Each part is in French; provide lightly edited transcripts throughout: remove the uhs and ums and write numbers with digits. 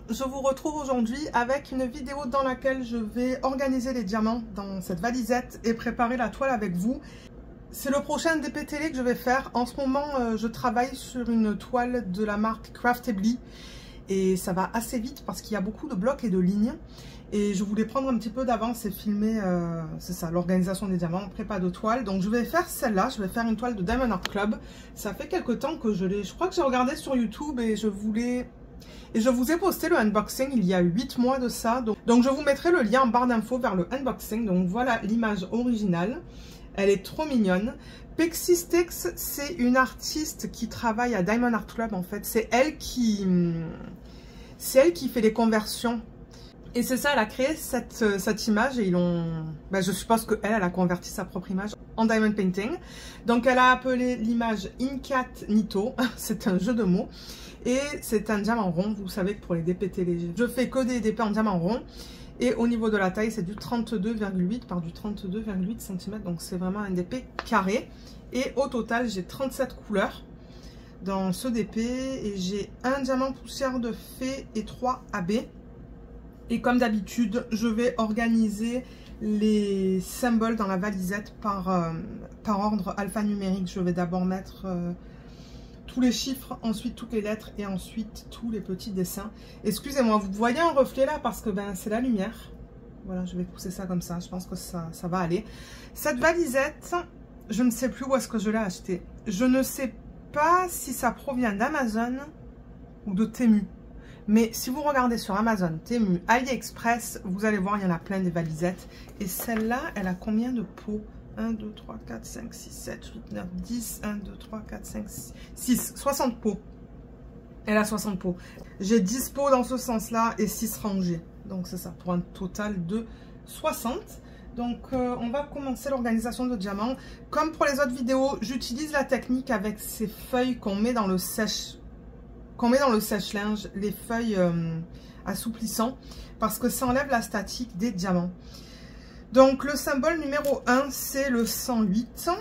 je vous retrouve aujourd'hui avec une vidéo dans laquelle je vais organiser les diamants dans cette valisette et préparer la toile avec vous. C'est le prochain DP télé que je vais faire. En ce moment, je travaille sur une toile de la marque Craftedly et ça va assez vite parce qu'il y a beaucoup de blocs et de lignes. Et je voulais prendre un petit peu d'avance et filmer, c'est ça, l'organisation des diamants, prépa de toile. Donc je vais faire celle-là, je vais faire une toile de Diamond Art Club. Ça fait quelques temps que je crois que j'ai regardé sur YouTube et je vous ai posté le unboxing il y a 8 mois de ça. Donc je vous mettrai le lien en barre d'infos vers le unboxing. Donc voilà l'image originale. Elle est trop mignonne. Pixie Sticks, c'est une artiste qui travaille à Diamond Art Club en fait. C'est elle qui fait les conversions. Et c'est ça, elle a créé cette image et je suppose qu'elle a converti sa propre image en Diamond Painting. Donc elle a appelé l'image Incat Nito, c'est un jeu de mots. Et c'est un diamant rond, vous savez que pour les DP télé, je fais que des DP en diamant rond. Et au niveau de la taille, c'est du 32,8 par du 32,8 cm. Donc c'est vraiment un DP carré. Et au total, j'ai 37 couleurs dans ce DP. Et j'ai un diamant poussière de fée et 3 AB. Et comme d'habitude, je vais organiser les symboles dans la valisette par ordre alphanumérique. Je vais d'abord mettre tous les chiffres, ensuite toutes les lettres et ensuite tous les petits dessins. Excusez-moi, vous voyez un reflet là parce que c'est la lumière. Voilà, je vais pousser ça comme ça. Je pense que ça va aller. Cette valisette, je ne sais plus où est-ce que je l'ai achetée. Je ne sais pas si ça provient d'Amazon ou de Temu. Mais si vous regardez sur Amazon, Temu, AliExpress, vous allez voir, il y en a plein des valisettes. Et celle-là, elle a combien de pots? 1, 2, 3, 4, 5, 6, 7, 8, 9, 10, 1, 2, 3, 4, 5, 6, 60 pots. Elle a 60 pots. J'ai 10 pots dans ce sens-là et 6 rangées. Donc c'est ça, pour un total de 60. Donc on va commencer l'organisation de diamants. Comme pour les autres vidéos, j'utilise la technique avec ces feuilles qu'on met dans le sèche-linge, les feuilles assouplissant, parce que ça enlève la statique des diamants. Donc le symbole numéro 1, c'est le 108.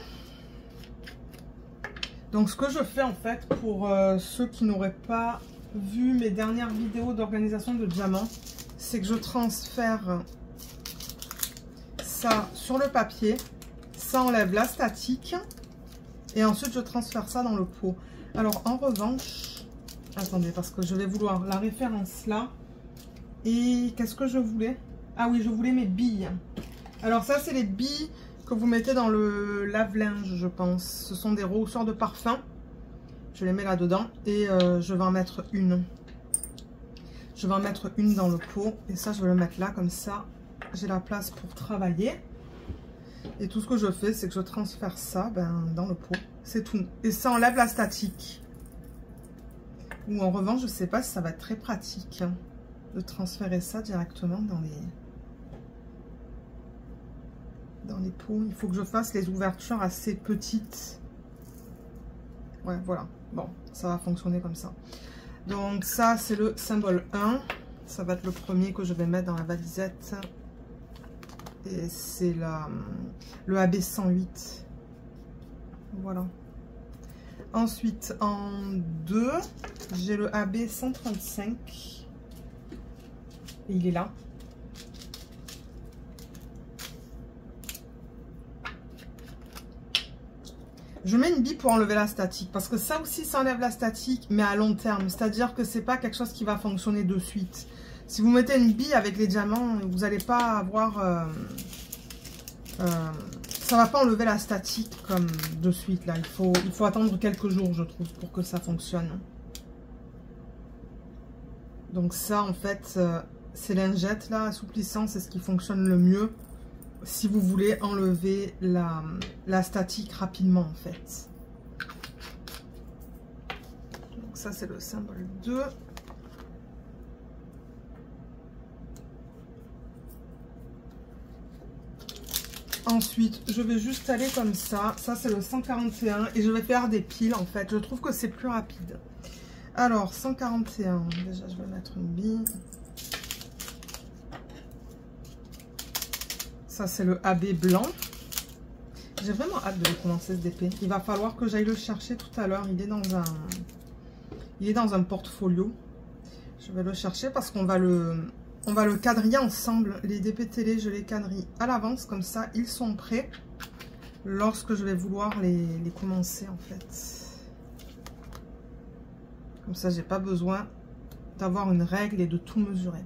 Donc ce que je fais en fait, pour ceux qui n'auraient pas vu mes dernières vidéos d'organisation de diamants, c'est que je transfère ça sur le papier, ça enlève la statique, et ensuite je transfère ça dans le pot. Alors en revanche, attendez, parce que je vais vouloir la référence là. Et qu'est-ce que je voulais? Ah oui, je voulais mes billes. Alors ça, c'est les billes que vous mettez dans le lave-linge, je pense. Ce sont des rehausseurs de parfum. Je les mets là-dedans et je vais en mettre une. Je vais en mettre une dans le pot. Et ça, je vais le mettre là, comme ça. J'ai la place pour travailler. Et tout ce que je fais, c'est que je transfère ça dans le pot. C'est tout. Et ça enlève la statique. Ou en revanche, je ne sais pas si ça va être très pratique de transférer ça directement dans les pots. Il faut que je fasse les ouvertures assez petites. Ouais, voilà. Bon, ça va fonctionner comme ça. Donc ça, c'est le symbole 1. Ça va être le premier que je vais mettre dans la valisette. Et c'est le AB 108. Voilà. Ensuite, en 2, j'ai le AB 135. Et il est là. Je mets une bille pour enlever la statique. Parce que ça aussi, ça enlève la statique, mais à long terme. C'est-à-dire que c'est pas quelque chose qui va fonctionner de suite. Si vous mettez une bille avec les diamants, vous n'allez pas avoir... ça va pas enlever la statique comme de suite là. Il faut attendre quelques jours, je trouve, pour que ça fonctionne. Donc ça, en fait, ces lingettes là, assouplissant, c'est ce qui fonctionne le mieux si vous voulez enlever la statique rapidement, en fait. Donc ça, c'est le symbole 2. Ensuite, je vais juste aller comme ça. Ça, c'est le 141. Et je vais faire des piles, en fait. Je trouve que c'est plus rapide. Alors, 141. Déjà, je vais mettre une bille. Ça, c'est le AB blanc. J'ai vraiment hâte de commencer ce DP. Il va falloir que j'aille le chercher tout à l'heure. Il est dans un portfolio. Je Je vais le chercher parce qu'on va le quadriller ensemble. Les DP télé, je les quadrille à l'avance, comme ça ils sont prêts lorsque je vais vouloir les commencer en fait. Comme ça, j'ai pas besoin d'avoir une règle et de tout mesurer.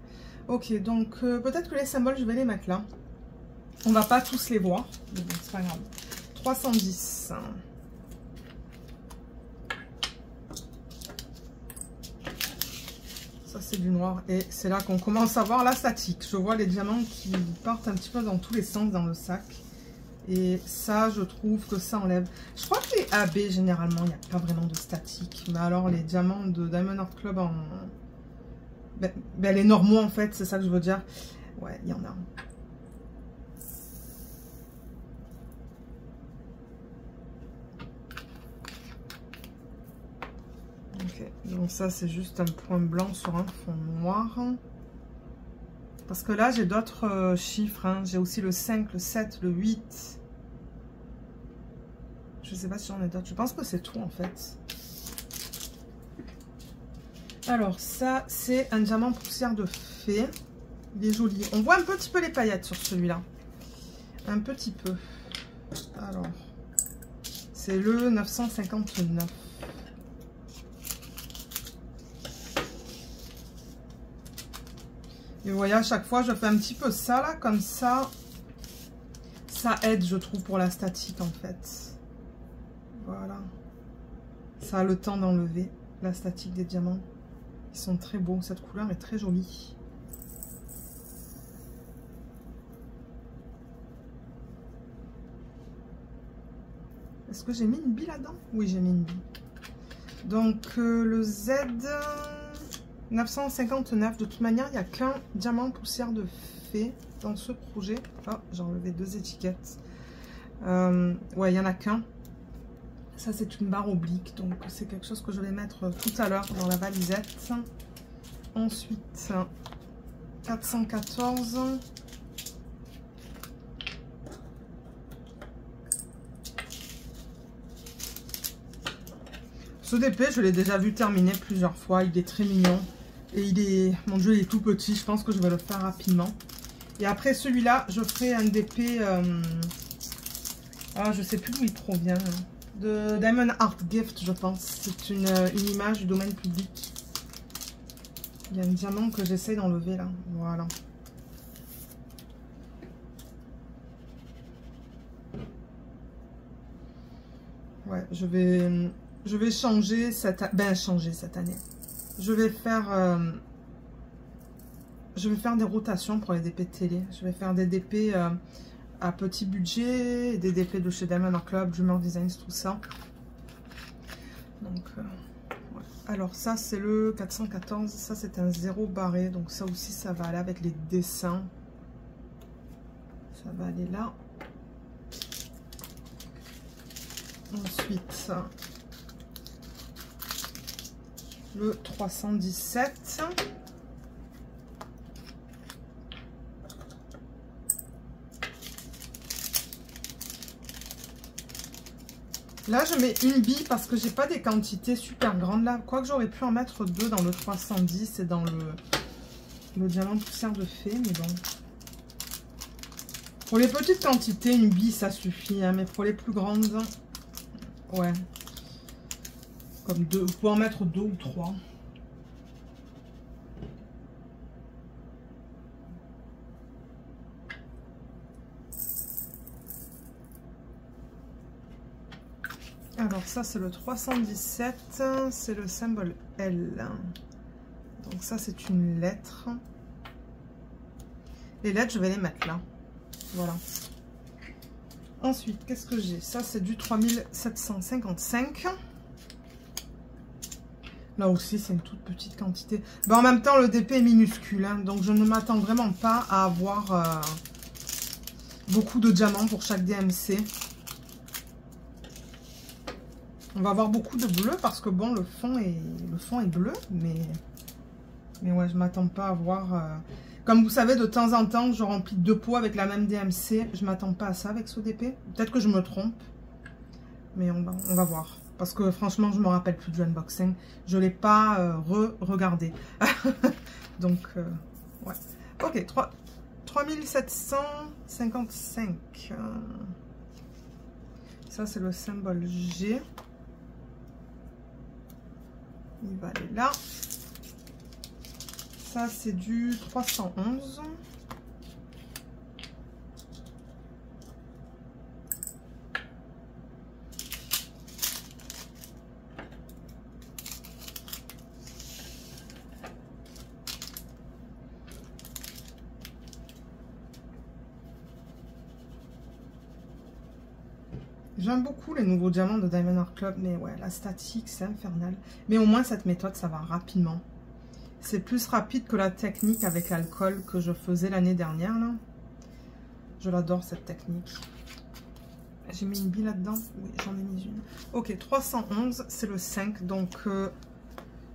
Ok, donc peut-être que les symboles, je vais les mettre là. On va pas tous les voir, mais bon, c'est pas grave. 310. Ça, c'est du noir. Et c'est là qu'on commence à voir la statique. Je vois les diamants qui partent un petit peu dans tous les sens dans le sac. Et ça, je trouve que ça enlève. Je crois que les AB, généralement, il n'y a pas vraiment de statique. Mais alors, les diamants de Diamond Art Club en... Ben, les normaux, en fait, c'est ça que je veux dire. Ouais, il y en a. Ok, donc ça, c'est juste un point blanc sur un fond noir. Parce que là, j'ai d'autres chiffres. Hein. J'ai aussi le 5, le 7, le 8. Je sais pas si j'en ai d'autres. Je pense que c'est tout, en fait. Alors, ça, c'est un diamant poussière de fée. Il est joli. On voit un petit peu les paillettes sur celui-là. Un petit peu. Alors, c'est le 959. Et vous voyez, à chaque fois, je fais un petit peu ça, là, comme ça. Ça aide, je trouve, pour la statique, en fait. Voilà. Ça a le temps d'enlever la statique des diamants. Ils sont très beaux. Cette couleur est très jolie. Est-ce que j'ai mis une bille là-dedans? Oui, j'ai mis une bille. Donc, le Z... 959, de toute manière, il n'y a qu'un diamant poussière de fée dans ce projet. Oh, j'ai enlevé 2 étiquettes. Ouais, il n'y en a qu'un. Ça, c'est une barre oblique, donc c'est quelque chose que je vais mettre tout à l'heure dans la valisette. Ensuite, 414. Ce DP, je l'ai déjà vu terminer plusieurs fois. Il est très mignon. Et il est, mon Dieu, il est tout petit. Je pense que je vais le faire rapidement. Et après celui-là, je ferai un DP. Ah, je sais plus d'où il provient. De Diamond Art Gift, je pense. C'est une image du domaine public. Il y a un diamant que j'essaie d'enlever là. Voilà. Ouais, je vais changer cette année. Je vais faire des rotations pour les DP de télé. Je vais faire des DP à petit budget, des DP de chez Diamond Art Club, Dreamer Designs, tout ça. Donc, ouais. Alors ça, c'est le 414. Ça, c'est un 0 barré. Donc ça aussi, ça va aller avec les dessins. Ça va aller là. Ensuite, le 317. Là, je mets une bille parce que j'ai pas des quantités super grandes là. Quoique j'aurais pu en mettre 2 dans le 310 et dans le diamant poussière de fée, mais bon. Pour les petites quantités, une bille, ça suffit. Hein, mais pour les plus grandes, ouais. Comme 2, vous pouvez en mettre 2 ou 3. Alors ça, c'est le 317. C'est le symbole L. Donc ça, c'est une lettre. Les lettres, je vais les mettre là. Voilà. Ensuite, qu'est-ce que j'ai? Ça, c'est du 3755. Là aussi, c'est une toute petite quantité. Ben, en même temps, le DP est minuscule. Hein, donc, je ne m'attends vraiment pas à avoir beaucoup de diamants pour chaque DMC. On va avoir beaucoup de bleu parce que, bon, le fond est bleu. Mais ouais, je ne m'attends pas à avoir... Comme vous savez, de temps en temps, je remplis 2 pots avec la même DMC. Je ne m'attends pas à ça avec ce DP. Peut-être que je me trompe. Mais on va voir. Parce que franchement, je me rappelle plus du unboxing. Je ne l'ai pas regardé. Donc, ouais. Ok, 3755. Ça, c'est le symbole G. Il va aller là. Ça, c'est du 311. J'aime beaucoup les nouveaux diamants de Diamond Art Club, mais ouais, la statique, c'est infernal. Mais au moins, cette méthode, ça va rapidement. C'est plus rapide que la technique avec l'alcool que je faisais l'année dernière, là. Je l'adore, cette technique. J'ai mis une bille là-dedans? Oui, j'en ai mis une. Ok, 311, c'est le 5. Donc,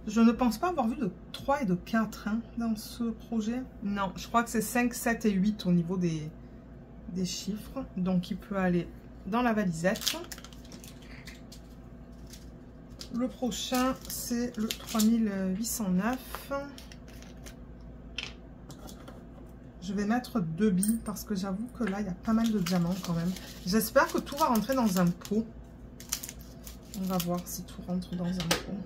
je ne pense pas avoir vu de 3 et de 4 hein, dans ce projet. Non, je crois que c'est 5, 7 et 8 au niveau des chiffres. Donc, il peut aller dans la valisette. Le prochain, c'est le 3809. Je vais mettre 2 billes parce que j'avoue que là, il y a pas mal de diamants quand même. J'espère que tout va rentrer dans un pot. On va voir si tout rentre dans un pot.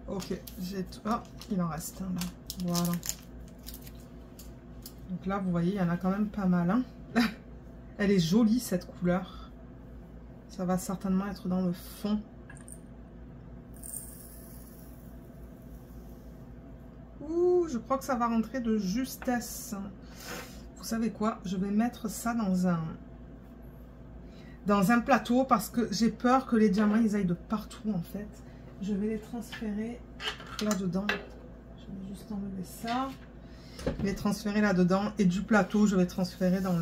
Ok, j'ai tout. Oh, il en reste un là. Voilà. Donc là, vous voyez, il y en a quand même pas mal. Hein. Elle est jolie, cette couleur. Ça va certainement être dans le fond. Ouh, je crois que ça va rentrer de justesse. Vous savez quoi? Je vais mettre ça dans un plateau parce que j'ai peur que les diamants, ils aillent de partout, en fait. Je vais les transférer là-dedans. Je vais juste enlever ça. Je vais les transférer là-dedans. Et du plateau, je vais transférer dans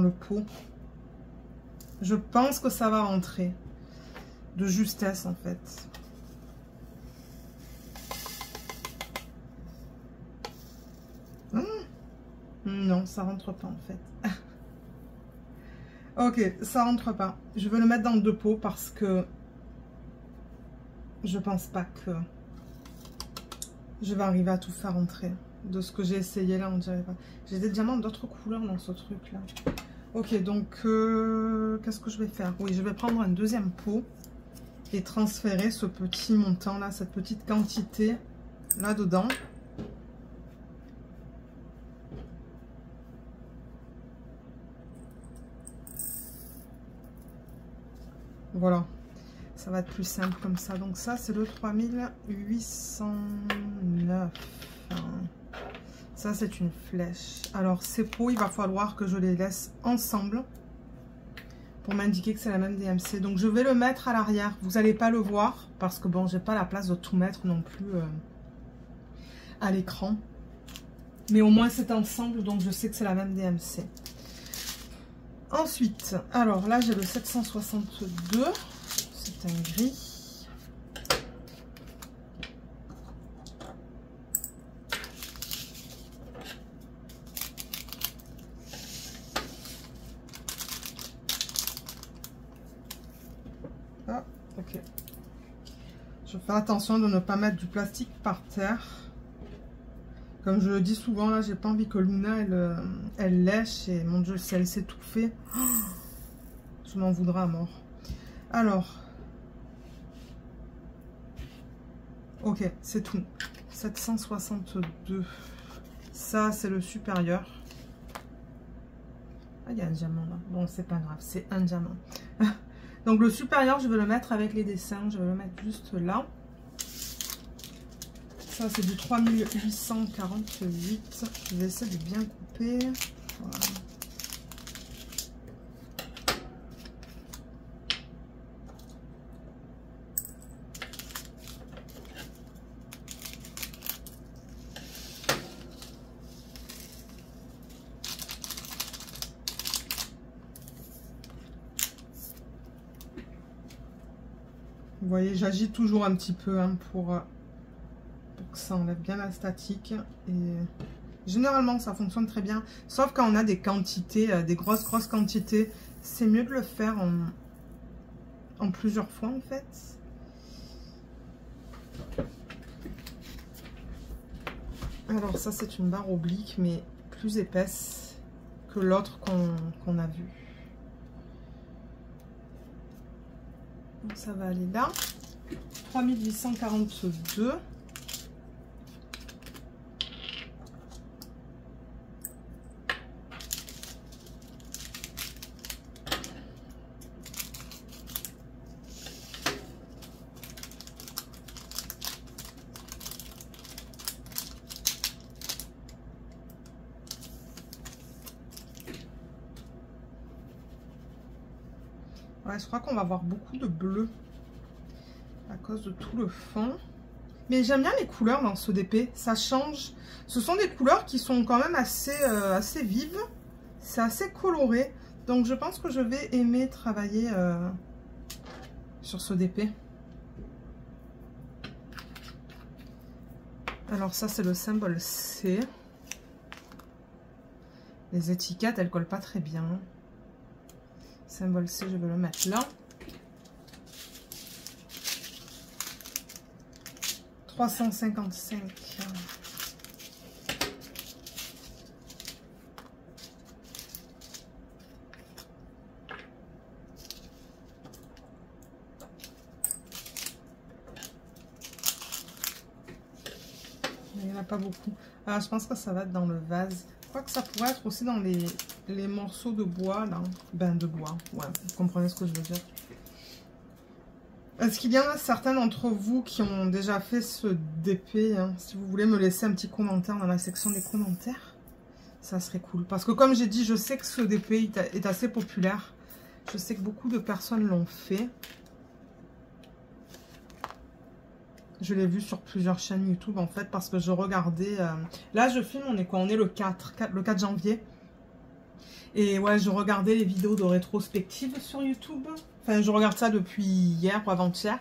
le pot. Je pense que ça va rentrer. De justesse, en fait. Non, ça rentre pas, en fait. Ok, ça rentre pas. Je vais le mettre dans 2 pots parce que je pense pas que je vais arriver à tout faire rentrer. De ce que j'ai essayé là, on dirait pas. J'ai des diamants d'autres couleurs dans ce truc là. Ok, donc qu'est-ce que je vais faire? Oui, je vais prendre un deuxième pot et transférer ce petit montant là, cette petite quantité là-dedans. Voilà. Ça va être plus simple comme ça. Donc ça, c'est le 3809. Ça, c'est une flèche. Alors, ces pots, il va falloir que je les laisse ensemble pour m'indiquer que c'est la même DMC. Donc, je vais le mettre à l'arrière. Vous n'allez pas le voir parce que, bon, j'ai pas la place de tout mettre non plus à l'écran. Mais au moins, c'est ensemble, donc je sais que c'est la même DMC. Ensuite, alors là, j'ai le 762. C'est un gris. Ah, ok. Je vais faire attention de ne pas mettre du plastique par terre. Comme je le dis souvent, là, j'ai pas envie que Luna, elle lèche. Et mon Dieu, si elle s'étouffait, je m'en voudrais à mort. Alors... Ok, c'est tout. 762. Ça, c'est le supérieur. Ah, il y a un diamant là. Bon, c'est pas grave, c'est un diamant. Donc, le supérieur, je vais le mettre avec les dessins. Je vais le mettre juste là. Ça, c'est du 3848. Je vais essayer de bien couper. Voilà. Vous voyez, j'agite toujours un petit peu hein, pour que ça enlève bien la statique. Et généralement, ça fonctionne très bien. Sauf quand on a des quantités, des grosses quantités. C'est mieux de le faire en plusieurs fois, en fait. Alors ça, c'est une barre oblique, mais plus épaisse que l'autre qu'on a vu. Donc ça va aller là. 3842. Ouais, je crois qu'on va avoir beaucoup de bleu à cause de tout le fond. Mais j'aime bien les couleurs dans ce DP, ça change. Ce sont des couleurs qui sont quand même assez vives. C'est assez coloré. Donc je pense que je vais aimer travailler sur ce DP. Alors ça, c'est le symbole C. Les étiquettes, elles collent pas très bien. Symbole C, je vais le mettre là. 355. Il n'y en a pas beaucoup. Alors, je pense que ça va être dans le vase. Je crois que ça pourrait être aussi dans les morceaux de bois, là. Ben, de bois. Ouais, vous comprenez ce que je veux dire. Est-ce qu'il y en a certains d'entre vous qui ont déjà fait ce DP hein? Si vous voulez me laisser un petit commentaire dans la section des commentaires, ça serait cool. Parce que comme j'ai dit, je sais que ce DP est assez populaire. Je sais que beaucoup de personnes l'ont fait. Je l'ai vu sur plusieurs chaînes YouTube en fait parce que je regardais... Là je filme, on est quoi? On est le 4 janvier. Et ouais, je regardais les vidéos de rétrospective sur YouTube. Enfin, je regarde ça depuis hier ou avant-hier.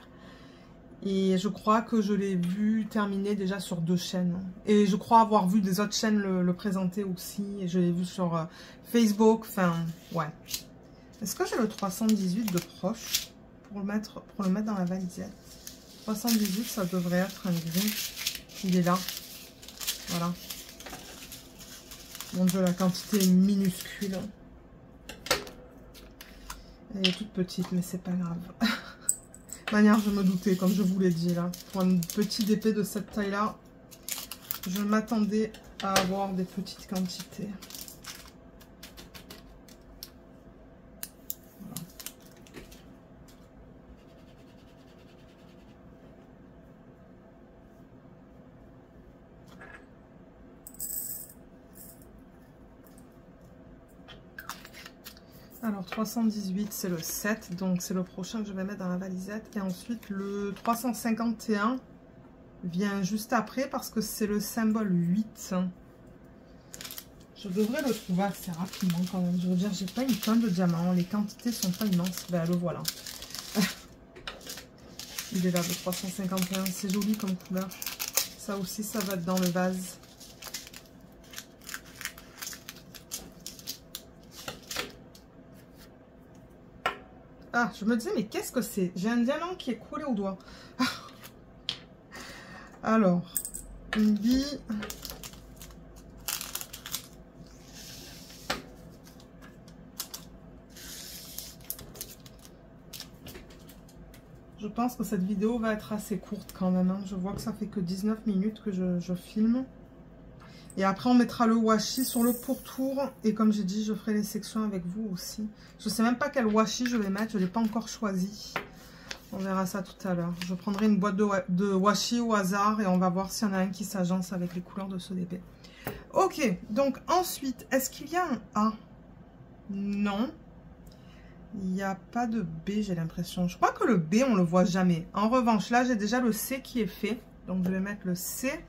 Et je crois que je l'ai vu terminer déjà sur 2 chaînes. Et je crois avoir vu des autres chaînes le présenter aussi. Et je l'ai vu sur Facebook. Enfin, ouais. Est-ce que j'ai le 318 de proche pour le mettre dans la valisette? 318, ça devrait être un gris. Il est là. Voilà. Mon Dieu, la quantité est minuscule. Elle est toute petite, mais c'est pas grave. De manière, je me doutais, comme je vous l'ai dit là. Pour un petit DP de cette taille-là, je m'attendais à avoir des petites quantités. Alors 318 c'est le 7, donc c'est le prochain que je vais mettre dans la valisette. Et ensuite le 351 vient juste après parce que c'est le symbole 8. Je devrais le trouver assez rapidement quand même. Je veux dire, j'ai pas une tonne de diamants, les quantités sont pas immenses. Ben le voilà. Il est là le 351, c'est joli comme couleur. Ça aussi ça va être dans le vase. Ah, je me disais, mais qu'est-ce que c'est? J'ai un diamant qui est collé au doigt. Alors, une bille. Je pense que cette vidéo va être assez courte quand même. Hein. Je vois que ça fait que 19 minutes que je filme. Et après, on mettra le washi sur le pourtour. Et comme j'ai dit, je ferai les sections avec vous aussi. Je ne sais même pas quel washi je vais mettre. Je ne l'ai pas encore choisi. On verra ça tout à l'heure. Je prendrai une boîte de washi au hasard. Et on va voir s'il y en a un qui s'agence avec les couleurs de ce DP. Ok. Donc ensuite, est-ce qu'il y a un A? Non. Il n'y a pas de B, j'ai l'impression. Je crois que le B, on ne le voit jamais. En revanche, là, j'ai déjà le C qui est fait. Donc, je vais mettre le C.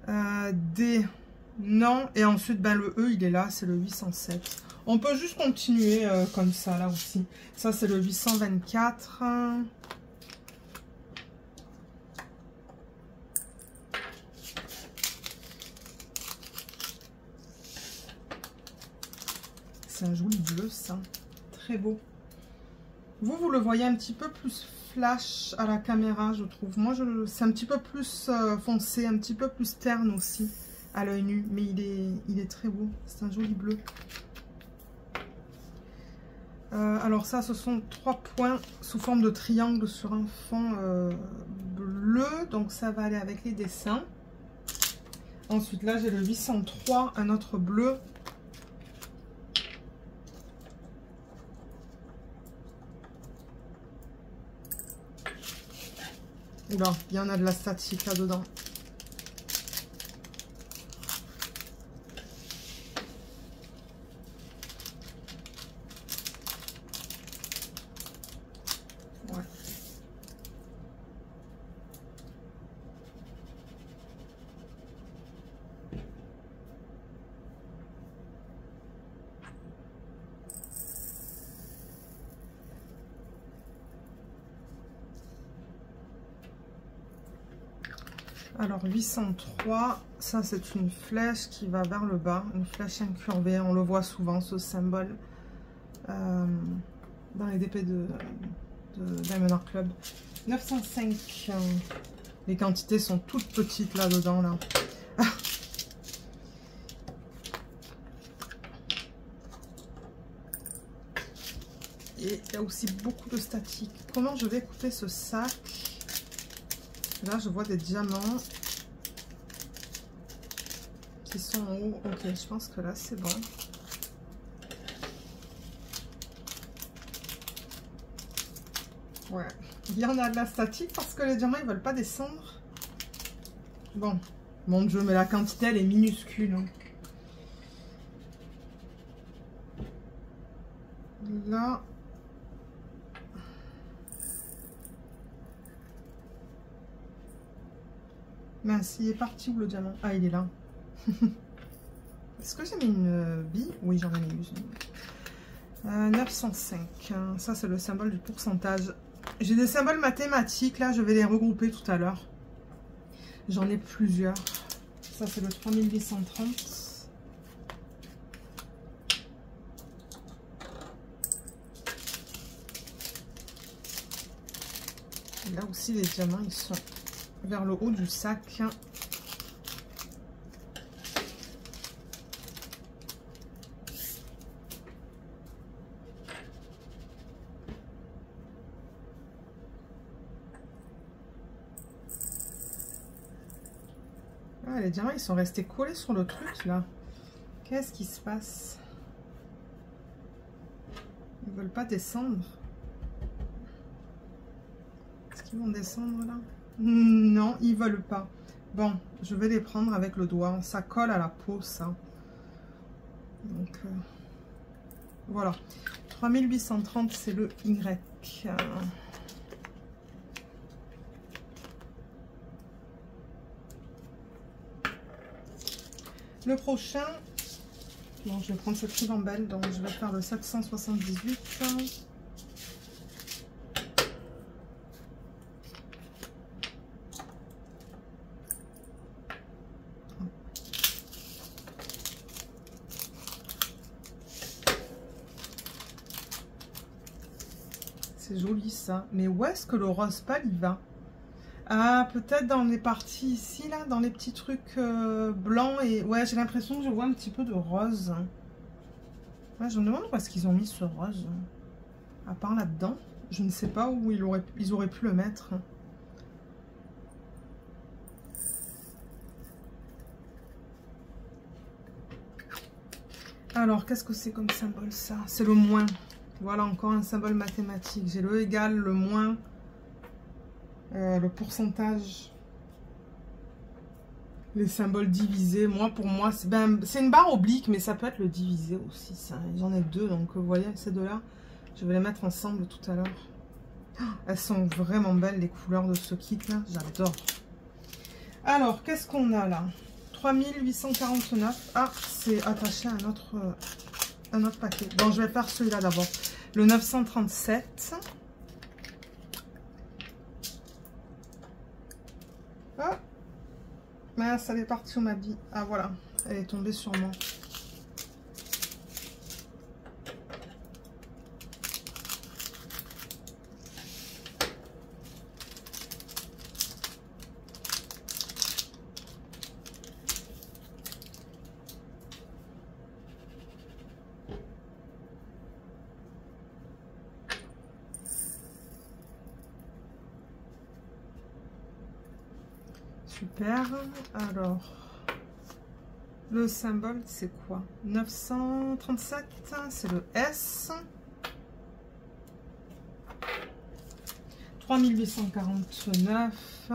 D, non. Et ensuite, ben, le E, il est là. C'est le 807. On peut juste continuer comme ça, là aussi. Ça, c'est le 824. C'est un joli bleu, ça. Très beau. Vous le voyez un petit peu plus flash à la caméra, je trouve. Moi, c'est un petit peu plus foncé, un petit peu plus terne aussi à l'œil nu. Mais il est très beau. C'est un joli bleu. Alors ça, ce sont 3 points sous forme de triangle sur un fond bleu. Donc ça va aller avec les dessins. Ensuite, là, j'ai le 803, un autre bleu. Oula, il y en a de la statique là-dedans. Ouais. Alors 803, ça c'est une flèche qui va vers le bas, une flèche incurvée, on le voit souvent ce symbole dans les DP de Diamond Art Club. 905, les quantités sont toutes petites là-dedans. Là. Et il y a aussi beaucoup de statique. Comment je vais couper ce sac? Là, je vois des diamants qui sont en haut. Ok, je pense que là, c'est bon. Ouais, il y en a de la statique parce que les diamants, ils veulent pas descendre. Bon, mon Dieu, mais la quantité, elle est minuscule. Hein. Là... Mince, il est parti où le diamant? Ah, il est là. Est-ce que j'ai mis une bille? Oui, j'en ai mis une. 905. Ça, c'est le symbole du pourcentage. J'ai des symboles mathématiques, là. Je vais les regrouper tout à l'heure. J'en ai plusieurs. Ça, c'est le 3830. Et là aussi, les diamants, ils sont... vers le haut du sac. Ah, les diamants, ils sont restés collés sur le truc, là. Qu'est-ce qui se passe? Ils veulent pas descendre. Est-ce qu'ils vont descendre, là? Non, ils veulent pas. Bon, je vais les prendre avec le doigt. Ça colle à la peau, ça. Donc, voilà. 3830, c'est le Y. Le prochain, bon, je vais prendre cette ribambelle, donc je vais faire le 778. C'est joli ça. Mais où est-ce que le rose pâle il va? Ah, peut-être dans les parties ici, là, dans les petits trucs blancs. Et ouais, j'ai l'impression que je vois un petit peu de rose. Ouais, je me demande où est-ce qu'ils ont mis ce rose. À part là-dedans. Je ne sais pas où ils auraient pu le mettre. Alors, qu'est-ce que c'est comme symbole ça? C'est le moins. Voilà encore un symbole mathématique. J'ai le égal, le moins, le pourcentage, les symboles divisés. Moi, pour moi, c'est une barre oblique, mais ça peut être le divisé aussi. J'en ai deux, donc vous voyez, ces deux-là, je vais les mettre ensemble tout à l'heure. Elles sont vraiment belles, les couleurs de ce kit-là. J'adore. Alors, qu'est-ce qu'on a là? 3849. Ah, c'est attaché à un autre paquet. Bon, je vais faire celui-là d'abord. Le 937. Ah, mince, elle est partie où ma bille? Ah, voilà, elle est tombée sur moi. Super. Alors, le symbole, c'est quoi? 937, c'est le S. 3849.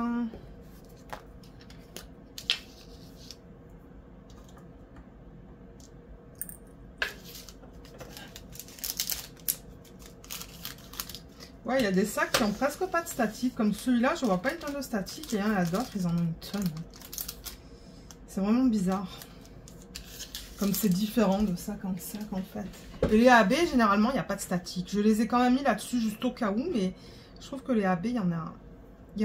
Ouais, il y a des sacs qui ont presque pas de statique. Comme celui-là, je vois pas une tonne de statique. Et un d'autres, ils en ont une tonne. C'est vraiment bizarre. Comme c'est différent de sac en sac, en fait. Et les AB, généralement, il n'y a pas de statique. Je les ai quand même mis là-dessus, juste au cas où. Mais je trouve que les AB, il y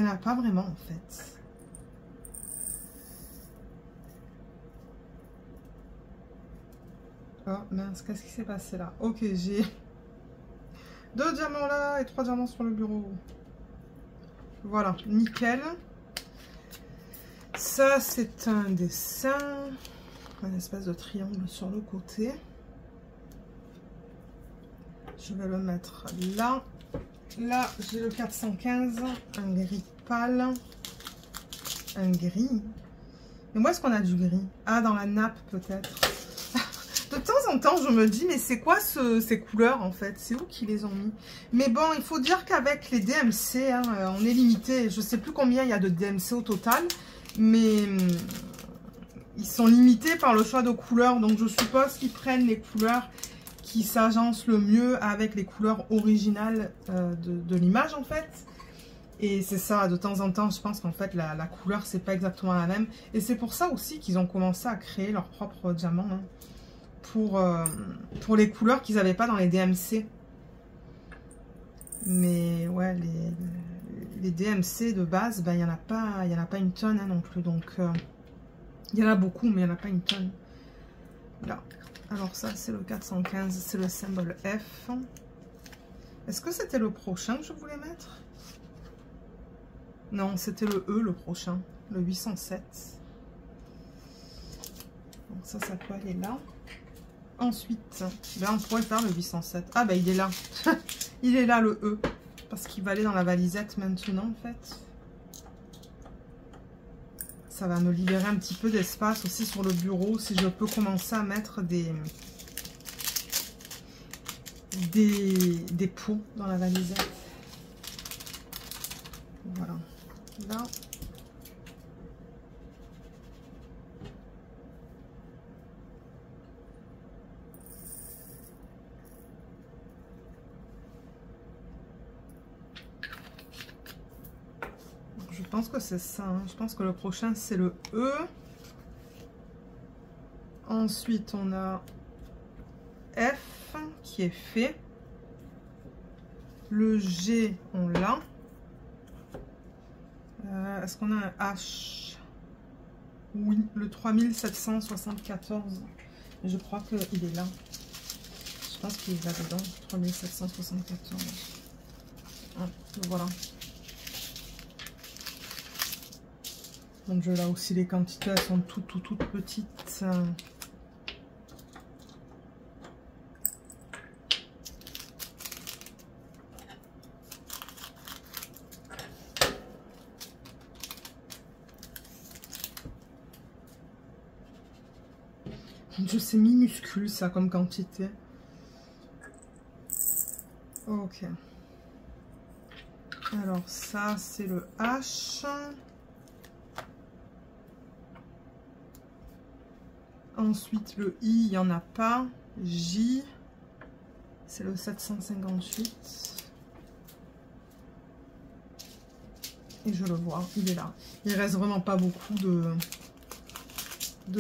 en a pas vraiment, en fait. Oh, mince, qu'est-ce qui s'est passé là? Ok, j'ai... 2 diamants là et 3 diamants sur le bureau. Voilà, nickel. Ça, c'est un dessin. Un espèce de triangle sur le côté. Je vais le mettre là. Là, j'ai le 415. Un gris pâle. Un gris. Mais où est-ce qu'on a du gris? Ah, dans la nappe peut-être. De temps en temps, je me dis, mais c'est quoi ces couleurs en fait? C'est où qu'ils les ont mis? Mais bon, il faut dire qu'avec les DMC, hein, on est limité. Je ne sais plus combien il y a de DMC au total, mais ils sont limités par le choix de couleurs. Donc je suppose qu'ils prennent les couleurs qui s'agencent le mieux avec les couleurs originales de l'image en fait. Et c'est ça, de temps en temps, je pense qu'en fait, la couleur, c'est pas exactement la même. Et c'est pour ça aussi qu'ils ont commencé à créer leurs propres diamants. Hein. Pour les couleurs qu'ils n'avaient pas dans les DMC. Mais ouais, les DMC de base, ben, il n'y en a pas une tonne hein, non plus. Donc, il y en a beaucoup, mais il n'y en a pas une tonne. Là. Alors ça, c'est le 415, c'est le symbole F. Est-ce que c'était le prochain que je voulais mettre? Non, c'était le E, le prochain. Le 807. Donc ça peut aller là. Ensuite, ben on pourrait faire le 807. Ah ben il est là. Il est là le E. Parce qu'il va aller dans la valisette maintenant en fait. Ça va me libérer un petit peu d'espace aussi sur le bureau. Si je peux commencer à mettre des pots dans la valisette. Voilà. Là. Je pense que c'est ça. Hein. Je pense que le prochain, c'est le E. Ensuite, on a F qui est fait. Le G, on l'a. Est-ce qu'on a un H? Oui, le 3774. Je crois qu'il est là. Je pense qu'il est là dedans. 3774. Ah, voilà. Donc là aussi les quantités elles sont toutes petites. C'est minuscule ça comme quantité. Ok. Alors ça c'est le H. Ensuite le I, il n'y en a pas. J, c'est le 758. Et je le vois, il est là. Il reste vraiment pas beaucoup de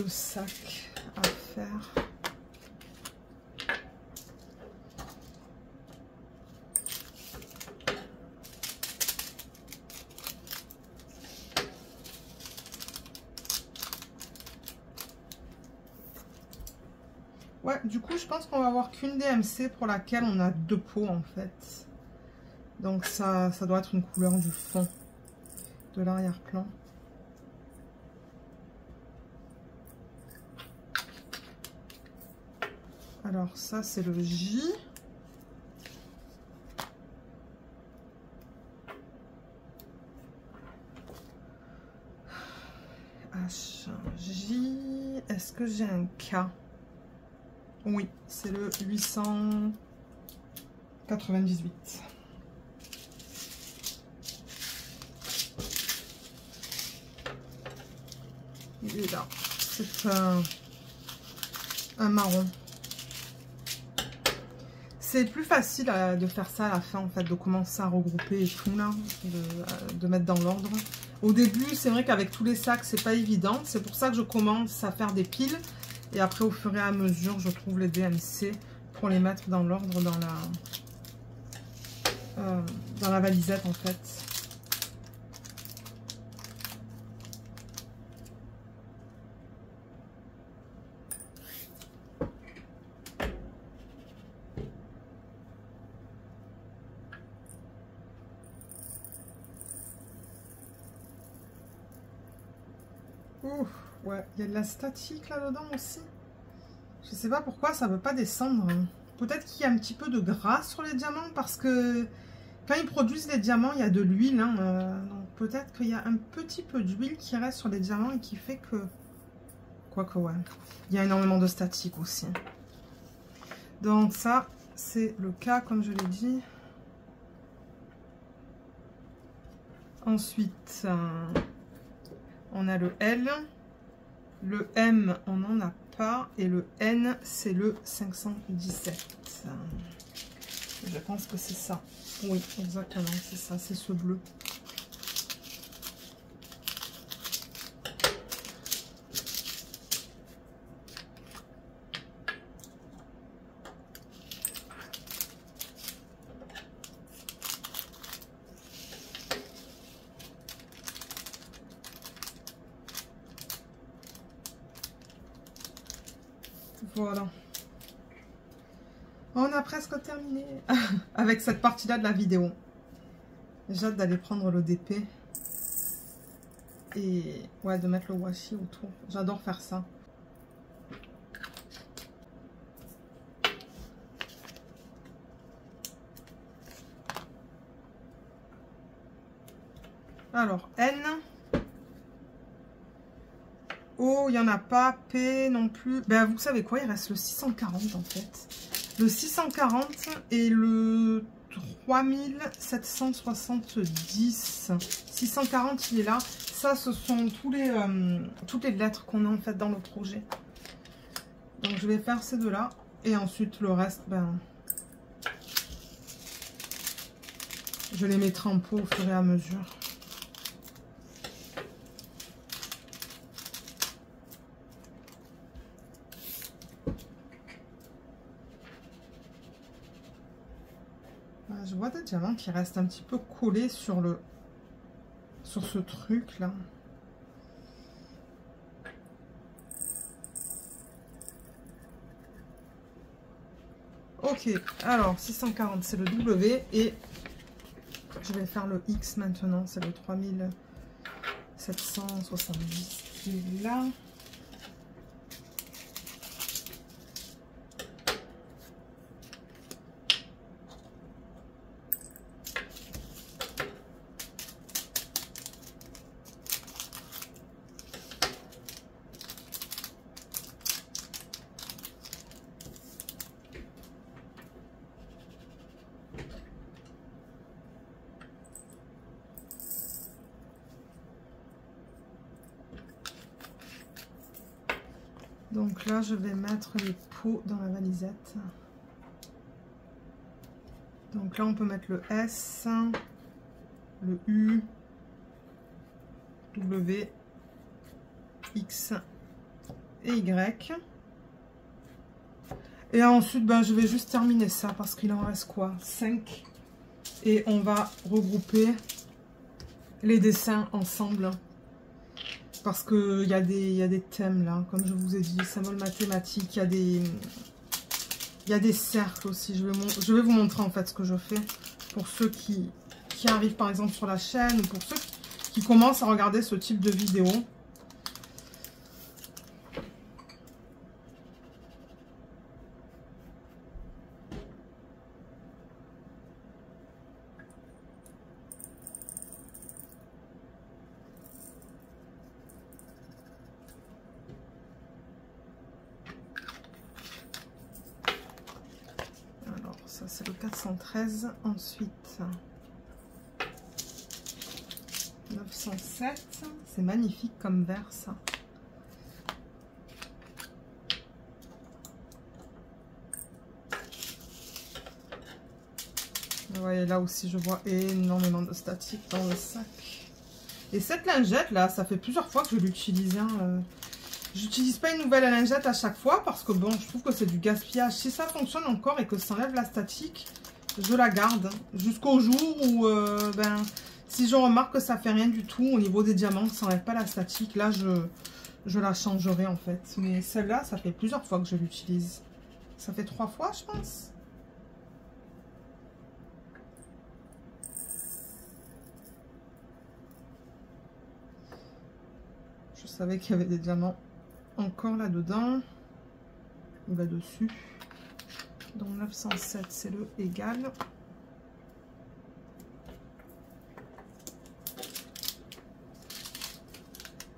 sacs à faire. Ouais, du coup, je pense qu'on va avoir qu'une DMC pour laquelle on a 2 pots en fait. Donc ça doit être une couleur du fond de l'arrière-plan. Alors ça, c'est le J. H, J. Est-ce que j'ai un K? Oui, c'est le 898. Il est là. C'est un marron. C'est plus facile de faire ça à la fin, en fait, de commencer à regrouper et tout, là, de mettre dans l'ordre. Au début, c'est vrai qu'avec tous les sacs, c'est pas évident. C'est pour ça que je commence à faire des piles. Et après, au fur et à mesure, je trouve les DMC pour les mettre dans l'ordre dans la valisette, en fait. Ouf, ouais, il y a de la statique là-dedans aussi. Je sais pas pourquoi ça veut pas descendre. Peut-être qu'il y a un petit peu de gras sur les diamants parce que quand ils produisent les diamants, il y a de l'huile. Hein, donc peut-être qu'il y a un petit peu d'huile qui reste sur les diamants et qui fait que... Quoique, ouais. Il y a énormément de statique aussi. Donc ça, c'est le cas, comme je l'ai dit. Ensuite, on a le L. Le M, on n'en a pas. Et le N, c'est le 517. Je pense que c'est ça. Oui, exactement, c'est ça, c'est ce bleu. Voilà. On a presque terminé avec cette partie-là de la vidéo. J'ai hâte d'aller prendre le DP. Et ouais, de mettre le washi autour. J'adore faire ça. Alors, N. O, il n'y en a pas. P non plus. Ben, vous savez quoi, il reste le 640 en fait. Le 640 et le 3770. 640, il est là. Ça, ce sont toutes les lettres qu'on a en fait dans le projet. Donc, je vais faire ces deux-là. Et ensuite, le reste, ben, je les mettrai en pot au fur et à mesure. Je vois des diamants qui restent un petit peu collés sur ce truc là. Ok, alors 640 c'est le W et je vais faire le X maintenant, c'est le 3770 qui est là. Donc là, je vais mettre les pots dans la valisette. Donc là, on peut mettre le S, le U, W, X et Y. Et ensuite, ben, je vais juste terminer ça parce qu'il en reste quoi? 5. Et on va regrouper les dessins ensemble. Parce qu'il y a des thèmes là, comme je vous ai dit, symbole mathématique, il y a Il y a des cercles aussi. Je vais vous montrer en fait ce que je fais pour ceux qui arrivent par exemple sur la chaîne ou pour ceux qui commencent à regarder ce type de vidéo. Ça c'est le 413, ensuite 907, c'est magnifique comme verre ça. Vous voyez là aussi je vois énormément de statique dans le sac. Et cette lingette là, ça fait plusieurs fois que je l'utilise. Hein. J'utilise pas une nouvelle lingette à chaque fois parce que bon, je trouve que c'est du gaspillage. Si ça fonctionne encore et que ça enlève la statique, je la garde jusqu'au jour où, si je remarque que ça fait rien du tout au niveau des diamants, que ça enlève pas la statique, là je la changerai en fait. Mais celle-là, ça fait plusieurs fois que je l'utilise. Ça fait 3 fois, je pense. Je savais qu'il y avait des diamants encore là-dedans, ou là-dessus. Donc 907, c'est le égal.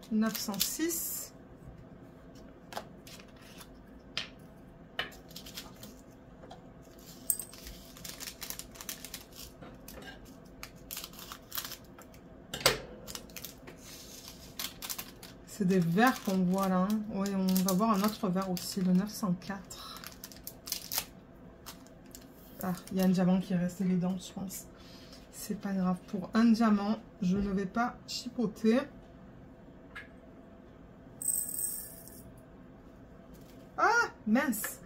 « 906 ». C'est des verres qu'on voit là. Hein. Oui, on va voir un autre verre aussi, le 904. Ah, il y a un diamant qui est resté dedans, je pense. C'est pas grave. Pour un diamant, je ne vais pas chipoter. Ah, mince.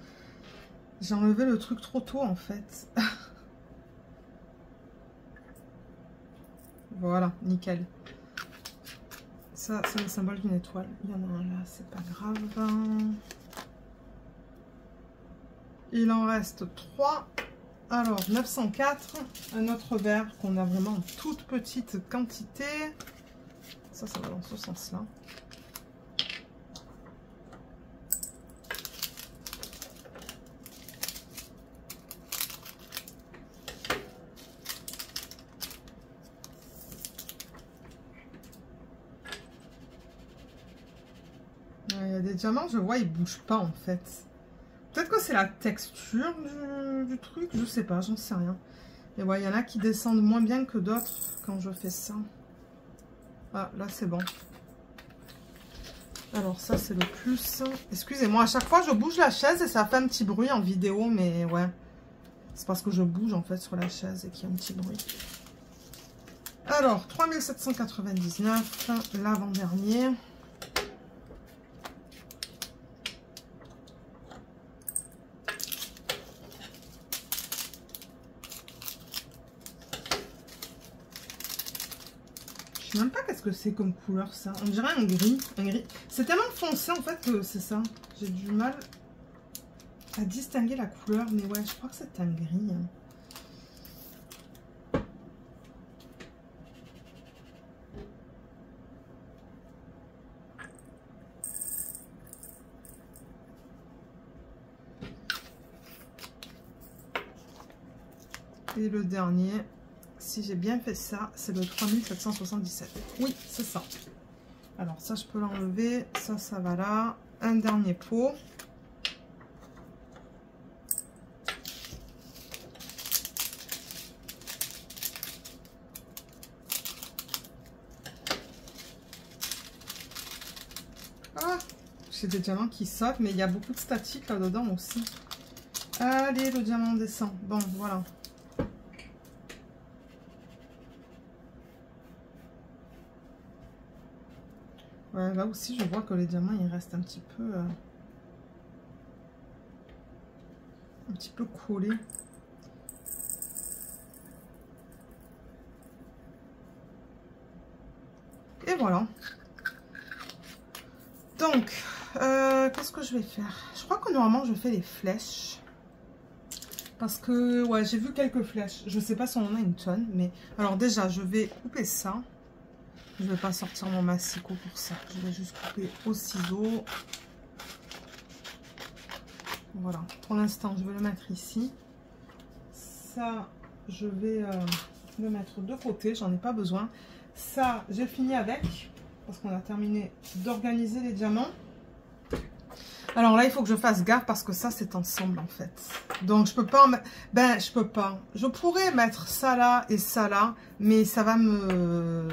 J'ai enlevé le truc trop tôt, en fait. Voilà, nickel. Ça, c'est le symbole d'une étoile. Il y en a un là, c'est pas grave. Il en reste 3. Alors, 904. Un autre verre qu'on a vraiment en toute petite quantité. Ça va dans ce sens-là. Il y a des diamants, je vois, ils bougent pas en fait. Peut-être que c'est la texture du truc, je sais pas, j'en sais rien. Et ouais, il y en a qui descendent moins bien que d'autres quand je fais ça. Ah, là c'est bon. Alors ça c'est le plus. Excusez-moi, à chaque fois je bouge la chaise et ça fait un petit bruit en vidéo, mais ouais. C'est parce que je bouge en fait sur la chaise et qu'il y a un petit bruit. Alors, 3799, l'avant-dernier. Je sais même pas qu'est-ce que c'est comme couleur ça. On dirait un gris. C'est tellement foncé en fait que c'est ça. J'ai du mal à distinguer la couleur. Mais ouais, je crois que c'est un gris. Hein. Et le dernier, si j'ai bien fait ça, c'est le 3777. Oui, c'est ça. Alors ça, je peux l'enlever. Ça va là. Un dernier pot. Ah, j'ai des diamants qui sautent, mais il y a beaucoup de statique là-dedans aussi. Allez, le diamant descend. Bon, voilà. Ouais, là aussi, je vois que les diamants, ils restent un petit peu collés. Et voilà. Donc, qu'est-ce que je vais faire? Je crois que normalement, je fais les flèches. Parce que, ouais, j'ai vu quelques flèches. Je sais pas si on en a une tonne, mais... Alors déjà, je vais couper ça. Je vais pas sortir mon massicot pour ça. Je vais juste couper au ciseau. Voilà. Pour l'instant, je vais le mettre ici. Ça, je vais le mettre de côté. J'en ai pas besoin. Ça, j'ai fini avec. Parce qu'on a terminé d'organiser les diamants. Alors là, il faut que je fasse gaffe parce que ça, c'est ensemble en fait. Donc, je peux pas... Ben, je peux pas. Je pourrais mettre ça là et ça là, mais ça va me...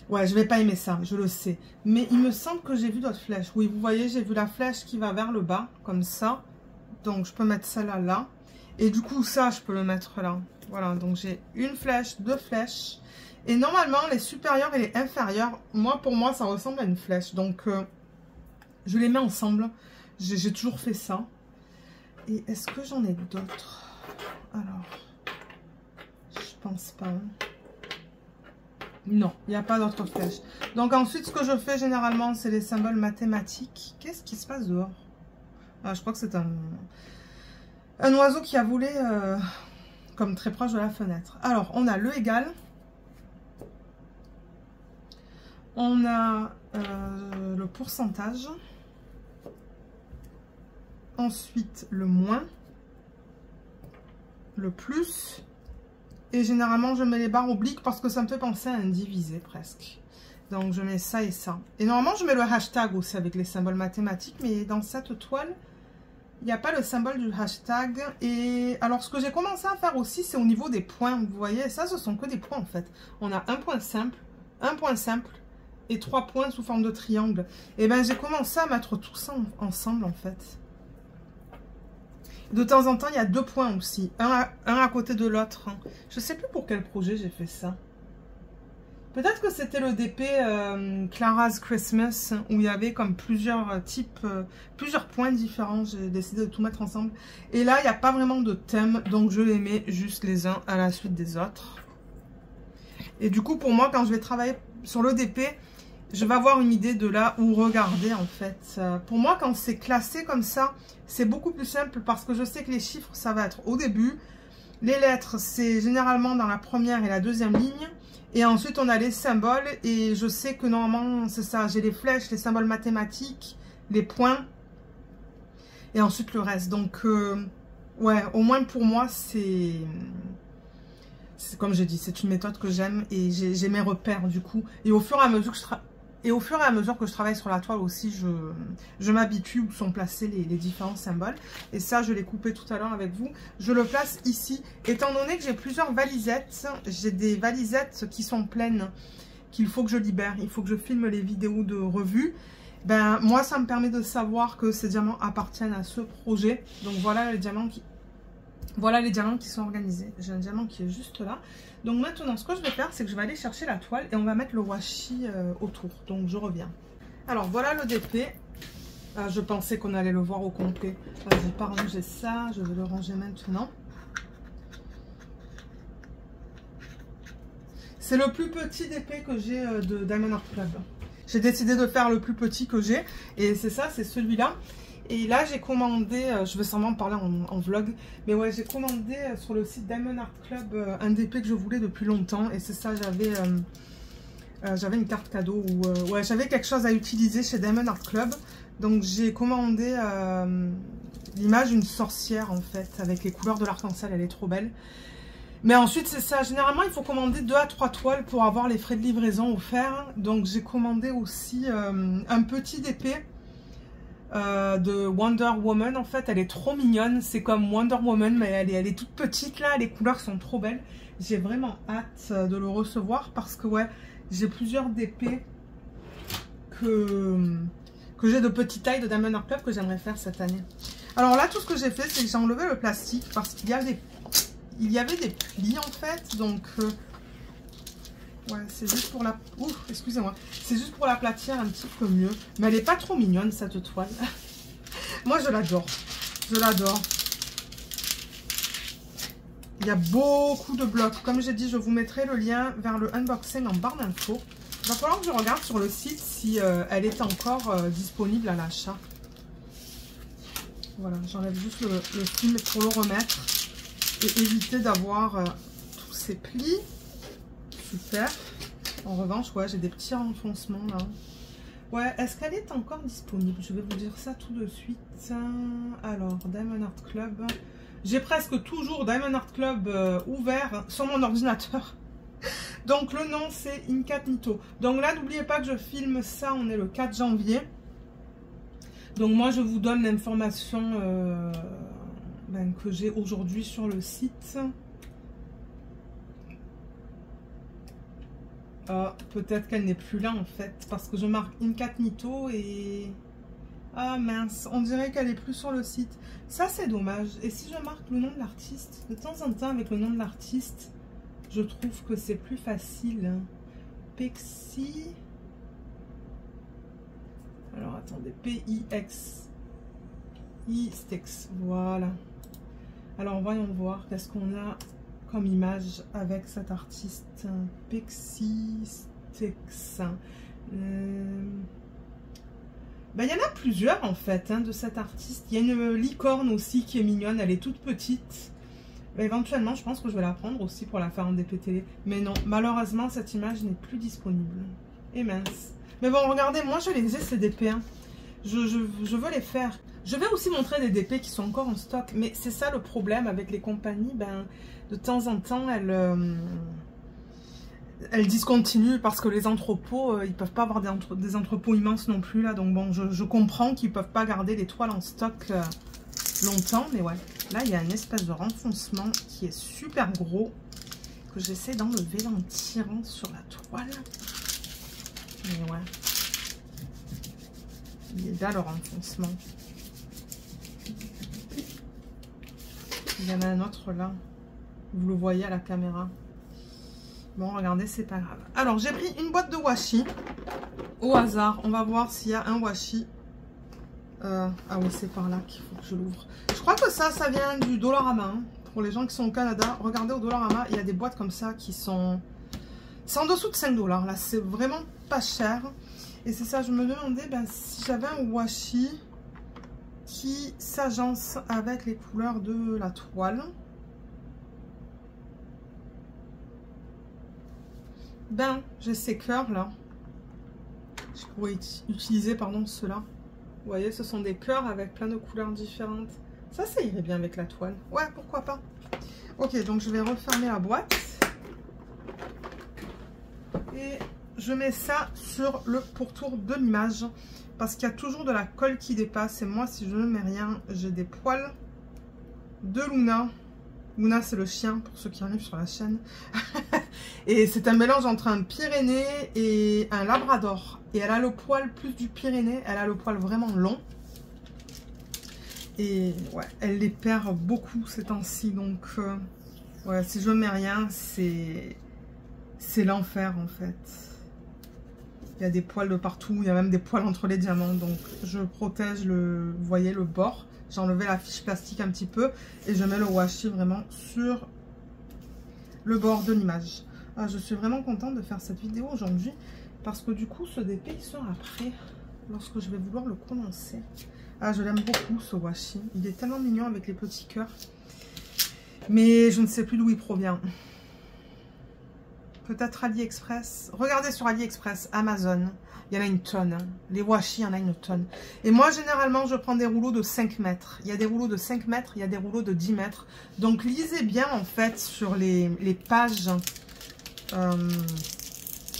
Ouais, je vais pas aimer ça, je le sais. Mais il me semble que j'ai vu d'autres flèches. Oui, vous voyez, j'ai vu la flèche qui va vers le bas, comme ça. Donc, je peux mettre celle-là là. Et du coup, ça, je peux le mettre là. Voilà, donc j'ai une flèche, deux flèches. Et normalement, les supérieures et les inférieures, pour moi, ça ressemble à une flèche. Donc... je les mets ensemble. J'ai toujours fait ça. Et est-ce que j'en ai d'autres? Alors, je pense pas. Non, il n'y a pas d'autres flèches. Donc ensuite, ce que je fais généralement, c'est les symboles mathématiques. Qu'est-ce qui se passe dehors? Ah, je crois que c'est un oiseau qui a volé comme très proche de la fenêtre. Alors, on a le égal. On a le pourcentage. Ensuite, le moins. Le plus. Et généralement, je mets les barres obliques parce que ça me fait penser à un divisé presque. Donc, je mets ça et ça. Et normalement, je mets le hashtag aussi avec les symboles mathématiques. Mais dans cette toile, il n'y a pas le symbole du hashtag. Et alors, ce que j'ai commencé à faire aussi, c'est au niveau des points. Vous voyez, ça, ce sont que des points en fait. On a un point simple et 3 points sous forme de triangle. Et bien, j'ai commencé à mettre tout ça ensemble en fait. De temps en temps, il y a 2 points aussi. Un à côté de l'autre. Je ne sais plus pour quel projet j'ai fait ça. Peut-être que c'était le DP Clara's Christmas, où il y avait comme plusieurs types, plusieurs points différents. J'ai décidé de tout mettre ensemble. Et là, il n'y a pas vraiment de thème, donc je les mets juste les uns à la suite des autres. Et du coup, pour moi, quand je vais travailler sur le DP, je vais avoir une idée de là où regarder en fait. Pour moi, quand c'est classé comme ça, c'est beaucoup plus simple parce que je sais que les chiffres, ça va être au début. Les lettres, c'est généralement dans la première et la deuxième ligne. Et ensuite, on a les symboles. Et je sais que normalement, c'est ça. J'ai les flèches, les symboles mathématiques, les points. Et ensuite, le reste. Donc, ouais, au moins pour moi, c'est comme j'ai dit, c'est une méthode que j'aime. Et j'ai mes repères du coup. Et au fur et à mesure que je travaille sur la toile aussi, je m'habitue où sont placés les différents symboles. Et ça, je l'ai coupé tout à l'heure avec vous. Je le place ici. Étant donné que j'ai plusieurs valisettes, j'ai des valisettes qui sont pleines, qu'il faut que je libère. Il faut que je filme les vidéos de revue. Ben, moi, ça me permet de savoir que ces diamants appartiennent à ce projet. Donc, voilà les diamants qui sont organisés. J'ai un diamant qui est juste là. Donc maintenant, ce que je vais faire, c'est que je vais aller chercher la toile et on va mettre le washi autour. Donc je reviens. Alors voilà le DP. Je pensais qu'on allait le voir au complet. Je n'ai pas rangé ça. Je vais le ranger maintenant. C'est le plus petit DP que j'ai de Diamond Art Club. J'ai décidé de faire le plus petit que j'ai. Et c'est ça, c'est celui-là. Et là, j'ai commandé, je vais sûrement parler en vlog, mais ouais, j'ai commandé sur le site Diamond Art Club un DP que je voulais depuis longtemps. Et c'est ça, j'avais une carte cadeau où ouais, j'avais quelque chose à utiliser chez Diamond Art Club. Donc j'ai commandé l'image d'une sorcière en fait, avec les couleurs de l'arc-en-ciel, elle est trop belle. Mais ensuite, c'est ça, généralement, il faut commander 2 à 3 toiles pour avoir les frais de livraison offerts. Donc j'ai commandé aussi un petit DP. De Wonder Woman, en fait elle est trop mignonne, c'est comme Wonder Woman mais elle est toute petite là, les couleurs sont trop belles. J'ai vraiment hâte de le recevoir parce que ouais, j'ai plusieurs DP que j'ai de petite taille de Diamond Art Club que j'aimerais faire cette année. Alors là, tout ce que j'ai fait, c'est que j'ai enlevé le plastique parce qu'il y avait des plis en fait, donc ouais, c'est juste pour la... Ouh, excusez-moi. C'est juste pour l'aplatir un petit peu mieux. Mais elle n'est pas trop mignonne, cette toile. Moi, je l'adore. Je l'adore. Il y a beaucoup de blocs. Comme j'ai dit, je vous mettrai le lien vers le unboxing en barre d'infos. Il va falloir que je regarde sur le site si elle est encore disponible à l'achat. Voilà, j'enlève juste le film pour le remettre et éviter d'avoir tous ces plis. Super. En revanche, ouais, j'ai des petits renfoncements là. Ouais, est-ce qu'elle est encore disponible? Je vais vous dire ça tout de suite. Alors, Diamond Art Club. J'ai presque toujours Diamond Art Club ouvert sur mon ordinateur. Donc, le nom, c'est Incognito. Donc là, n'oubliez pas que je filme ça, on est le 4 janvier. Donc, moi, je vous donne l'information que j'ai aujourd'hui sur le site. Ah, peut-être qu'elle n'est plus là en fait, parce que je marque Incognito et... Ah mince, on dirait qu'elle est plus sur le site. Ça c'est dommage. Et si je marque le nom de l'artiste, de temps en temps avec le nom de l'artiste, je trouve que c'est plus facile. Pixie... Alors attendez, P-I-X. I-Stix, voilà. Alors voyons voir qu'est-ce qu'on a comme image avec cet artiste. Pixie Stix. Ben, il y en a plusieurs en fait de cet artiste. Il y a une licorne aussi qui est mignonne, elle est toute petite. Ben, éventuellement je pense que je vais la prendre aussi pour la faire en DP-Télé. Mais non, malheureusement cette image n'est plus disponible. Et mince. Mais bon, regardez, moi je les ai ces DP. Hein. Je veux les faire. Je vais aussi montrer des DP qui sont encore en stock. Mais c'est ça le problème avec les compagnies. Ben, de temps en temps, elles discontinuent parce que les entrepôts, ils peuvent pas avoir des entrepôts immenses non plus. Là. Donc bon, je comprends qu'ils peuvent pas garder les toiles en stock longtemps. Mais ouais, là, il y a une espèce de renfoncement qui est super gros. Que j'essaie d'enlever en tirant sur la toile. Mais ouais. Il est là le renfoncement. Il y en a un autre là. Vous le voyez à la caméra. Bon, regardez, c'est pas grave. Alors, j'ai pris une boîte de washi. Au hasard. On va voir s'il y a un washi. Ah oui, c'est par là qu'il faut que je l'ouvre. Je crois que ça vient du Dollarama. Hein. Pour les gens qui sont au Canada, regardez au Dollarama, il y a des boîtes comme ça qui sont... C'est en dessous de 5 $. Là, c'est vraiment pas cher. Et c'est ça, je me demandais si j'avais un washi qui s'agence avec les couleurs de la toile. J'ai ces cœurs là. Je pourrais utiliser, pardon, ceux-là. Vous voyez, ce sont des cœurs avec plein de couleurs différentes. Ça irait bien avec la toile. Ouais, pourquoi pas. Ok, donc je vais refermer la boîte. Et je mets ça sur le pourtour de l'image. Parce qu'il y a toujours de la colle qui dépasse. Et moi, si je ne mets rien, j'ai des poils de Luna. Luna, c'est le chien, pour ceux qui arrivent sur la chaîne. Et c'est un mélange entre un Pyrénées et un Labrador. Et elle a le poil plus du Pyrénées. Elle a le poil vraiment long. Et ouais, elle les perd beaucoup ces temps-ci. Donc, ouais, si je ne mets rien, c'est l'enfer en fait. Il y a des poils de partout. Il y a même des poils entre les diamants. Donc, je protège vous voyez, le bord. J'ai enlevé la fiche plastique un petit peu. Et je mets le washi vraiment sur le bord de l'image. Ah, je suis vraiment contente de faire cette vidéo aujourd'hui. Parce que du coup, ce DP, il sera prêt lorsque je vais vouloir le commencer. Ah, je l'aime beaucoup ce washi. Il est tellement mignon avec les petits cœurs. Mais je ne sais plus d'où il provient. Peut-être AliExpress. Regardez sur AliExpress, Amazon. Il y en a une tonne. Hein. Les washi, il y en a une tonne. Et moi, généralement, je prends des rouleaux de 5 mètres. Il y a des rouleaux de 5 mètres, il y a des rouleaux de 10 mètres. Donc, lisez bien, en fait, sur les pages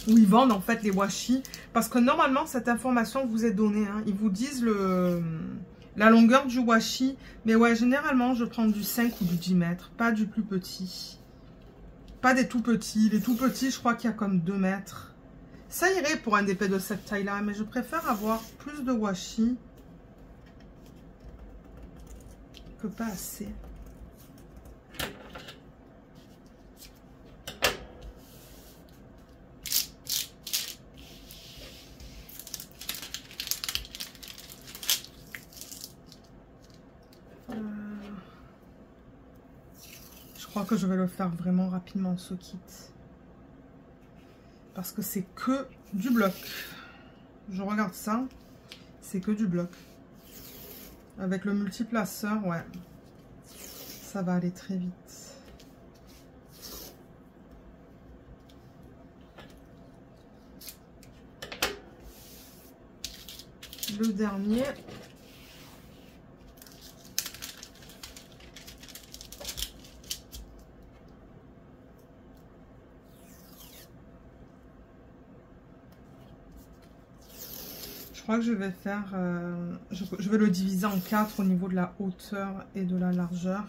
où ils vendent, en fait, les washi. Parce que, normalement, cette information vous est donnée. Hein. Ils vous disent la longueur du washi. Mais ouais, généralement, je prends du 5 ou du 10 mètres. Pas du plus petit. Pas des tout petits. Les tout petits, je crois qu'il y a comme 2 mètres. Ça irait pour un DP de cette taille-là, mais je préfère avoir plus de washi que pas assez. Je crois que je vais le faire vraiment rapidement, ce kit. Parce que c'est que du bloc. Je regarde ça, c'est que du bloc. Avec le multiplaceur, ouais, ça va aller très vite. Le dernier. Je crois que je vais faire, je vais le diviser en 4 au niveau de la hauteur et de la largeur.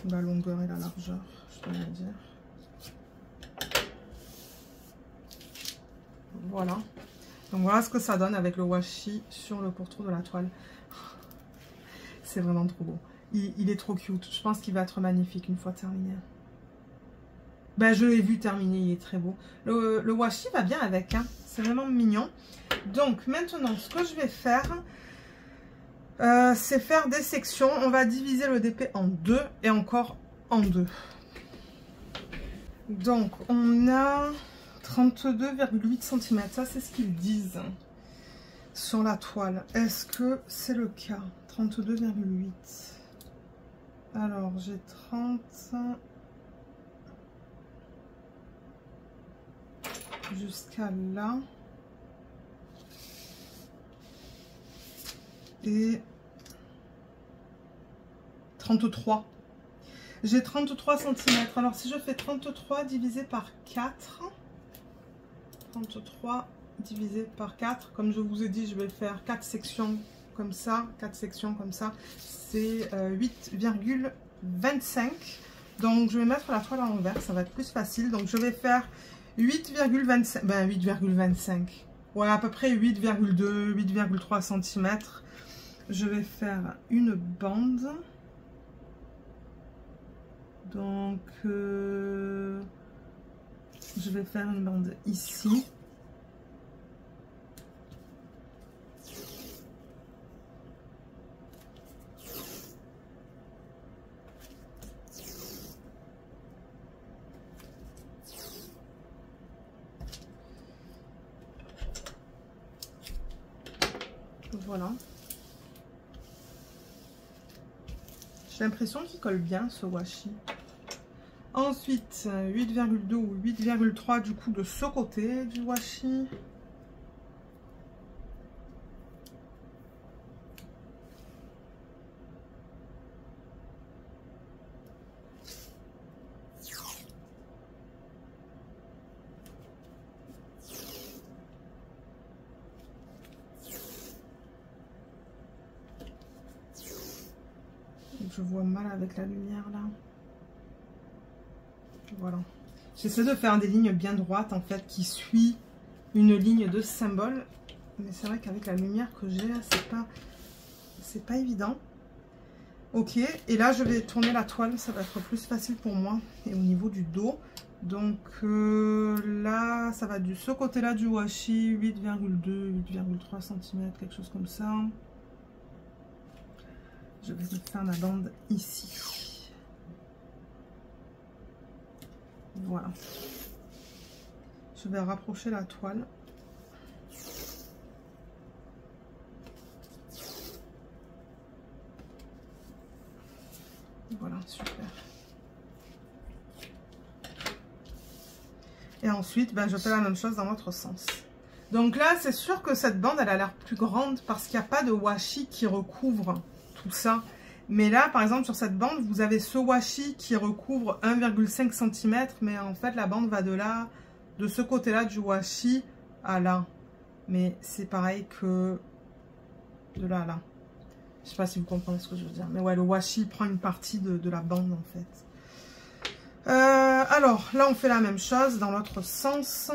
La longueur et la largeur, je dois dire. Voilà. Donc voilà ce que ça donne avec le washi sur le pourtour de la toile. C'est vraiment trop beau. Il est trop cute. Je pense qu'il va être magnifique une fois terminé. Ben, je l'ai vu terminer, il est très beau. Le washi va bien avec, hein. C'est vraiment mignon. Donc maintenant, ce que je vais faire, c'est faire des sections. On va diviser le DP en 2 et encore en 2. Donc on a 32,8 cm. Ça, c'est ce qu'ils disent sur la toile. Est-ce que c'est le cas? 32,8. Alors, j'ai 30... jusqu'à là. Et 33. J'ai 33 cm. Alors, si je fais 33 divisé par 4... 33 divisé par 4, comme je vous ai dit, je vais faire 4 sections comme ça, 4 sections comme ça, c'est 8,25. Donc je vais mettre la toile à l'envers, ça va être plus facile. Donc je vais faire 8,25, ben 8,25, ouais, à peu près 8,2, 8,3 cm. Je vais faire une bande. Donc je vais faire une bande ici. Voilà. J'ai l'impression qu'il colle bien ce washi. Ensuite, 8,2 ou 8,3 du coup de ce côté du washi. Je vois mal avec la lumière là. Voilà. J'essaie de faire des lignes bien droites en fait qui suit une ligne de symbole. Mais c'est vrai qu'avec la lumière que j'ai là, c'est pas évident. Ok, et là je vais tourner la toile, ça va être plus facile pour moi. Et au niveau du dos, donc là ça va de ce côté là du washi, 8,2, 8,3 cm, quelque chose comme ça. Je vais faire ma bande ici. Voilà. Je vais rapprocher la toile. Voilà, super. Et ensuite, ben, je fais la même chose dans l'autre sens. Donc là, c'est sûr que cette bande, elle a l'air plus grande parce qu'il n'y a pas de washi qui recouvre tout ça. Mais là, par exemple, sur cette bande, vous avez ce washi qui recouvre 1,5 cm. Mais en fait, la bande va de là, de ce côté-là du washi à là. Mais c'est pareil que de là à là. Je sais pas si vous comprenez ce que je veux dire. Mais ouais, le washi prend une partie de la bande en fait. Alors, là, on fait la même chose dans l'autre sens.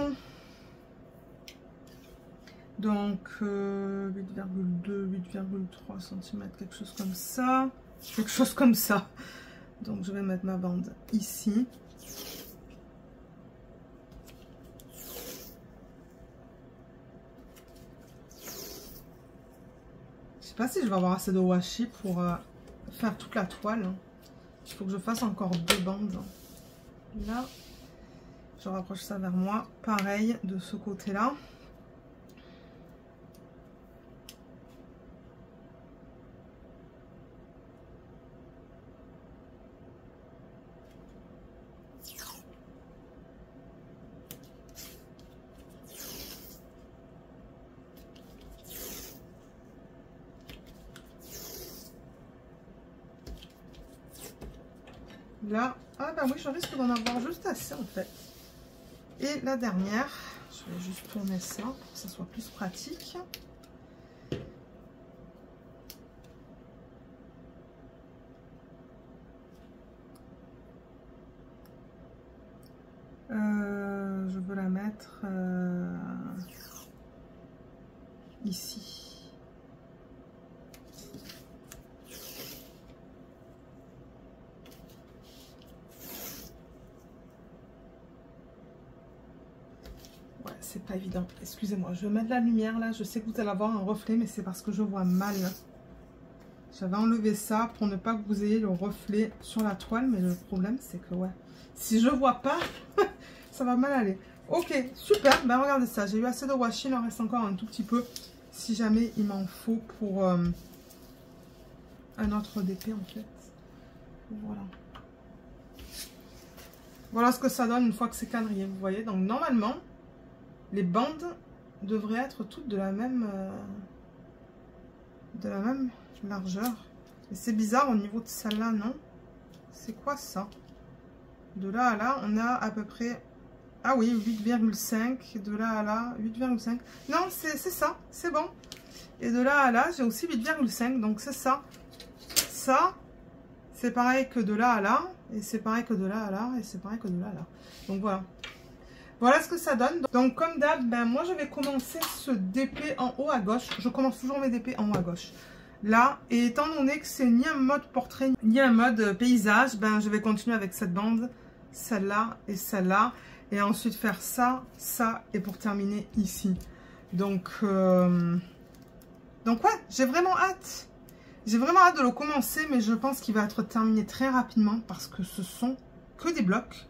Donc, 8,2, 8,3 cm, quelque chose comme ça. Quelque chose comme ça. Donc, je vais mettre ma bande ici. Je sais pas si je vais avoir assez de washi pour faire toute la toile. Il faut que je fasse encore 2 bandes. Là, je rapproche ça vers moi. Pareil de ce côté-là. Là, ah bah oui, je risque d'en avoir juste assez en fait. Et la dernière, je vais juste tourner ça pour que ça soit plus pratique. Je veux la mettre ici. Ouais, c'est pas évident. Excusez-moi, je vais mettre la lumière là. Je sais que vous allez avoir un reflet, mais c'est parce que je vois mal. J'avais enlevé ça pour ne pas que vous ayez le reflet sur la toile, mais le problème c'est que ouais, si je vois pas, ça va mal aller. Ok, super. Ben regardez ça, j'ai eu assez de washi, il en reste encore un tout petit peu si jamais il m'en faut pour un autre DP en fait. Voilà. Voilà ce que ça donne une fois que c'est quadrillé, vous voyez. Donc normalement, les bandes devraient être toutes de la même largeur. Et c'est bizarre au niveau de celle-là, non? C'est quoi ça? De là à là, on a à peu près... Ah oui, 8,5. De là à là, 8,5. Non, c'est ça, c'est bon. Et de là à là, j'ai aussi 8,5. Donc c'est ça. Ça, c'est pareil que de là à là. Et c'est pareil que de là à là. Et c'est pareil que de là à là. Donc voilà. Voilà ce que ça donne. Donc comme d'hab, ben, moi je vais commencer ce DP en haut à gauche. Je commence toujours mes DP en haut à gauche. Là, et étant donné que c'est ni un mode portrait, ni un mode paysage, ben, je vais continuer avec cette bande, celle-là et celle-là. Et ensuite faire ça, ça, et pour terminer ici. Donc ouais, j'ai vraiment hâte. J'ai vraiment hâte de le commencer, mais je pense qu'il va être terminé très rapidement parce que ce sont que des blocs.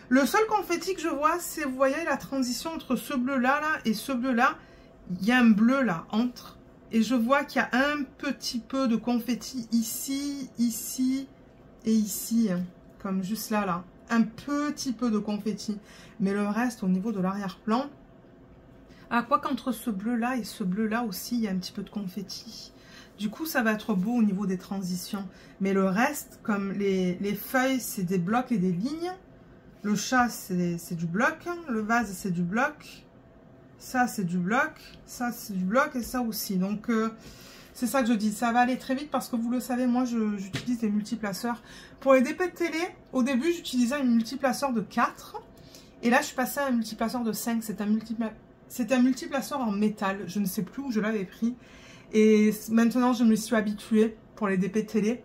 Le seul confetti que je vois, c'est, vous voyez, la transition entre ce bleu-là là, et ce bleu-là. Il y a un bleu là, entre. Et je vois qu'il y a un petit peu de confetti ici, ici et ici. Hein, comme juste là, là. Un petit peu de confetti. Mais le reste, au niveau de l'arrière-plan... Ah, quoi qu'entre ce bleu-là et ce bleu-là aussi, il y a un petit peu de confetti. Du coup, ça va être beau au niveau des transitions. Mais le reste, comme les feuilles, c'est des blocs et des lignes. Le chat, c'est du bloc. Le vase, c'est du bloc. Ça, c'est du bloc. Ça, c'est du bloc. Et ça aussi. Donc, c'est ça que je dis. Ça va aller très vite parce que vous le savez, moi, j'utilise des multiplaceurs. Pour les DP de télé, au début, j'utilisais un multiplaceur de 4. Et là, je suis passée à un multiplaceur de 5. C'est un multiplaceur en métal. Je ne sais plus où je l'avais pris. Et maintenant, je me suis habituée pour les DP de télé.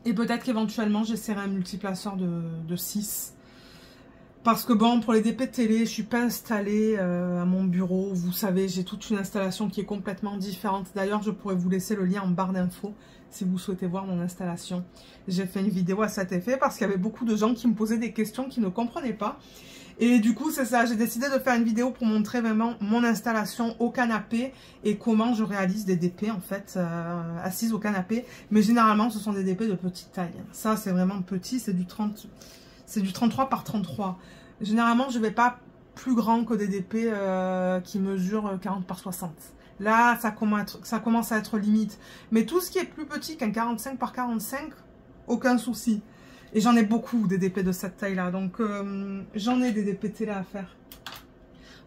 Et peut-être qu'éventuellement, j'essaierai un multiplaceur de 6. Parce que bon, pour les DP de télé, je ne suis pas installée à mon bureau. Vous savez, j'ai toute une installation qui est complètement différente. D'ailleurs, je pourrais vous laisser le lien en barre d'infos si vous souhaitez voir mon installation. J'ai fait une vidéo à cet effet parce qu'il y avait beaucoup de gens qui me posaient des questions qu'ils ne comprenaient pas. Et du coup, c'est ça, j'ai décidé de faire une vidéo pour montrer vraiment mon installation au canapé et comment je réalise des DP en fait, assise au canapé. Mais généralement, ce sont des DP de petite taille. Ça, c'est vraiment petit, c'est du 33 par 33. Généralement, je ne vais pas plus grand que des DP qui mesurent 40 par 60. Là, ça commence à être limite. Mais tout ce qui est plus petit qu'un 45 par 45, aucun souci. Et j'en ai beaucoup des DP de cette taille-là. Donc, j'en ai des DP télé à faire.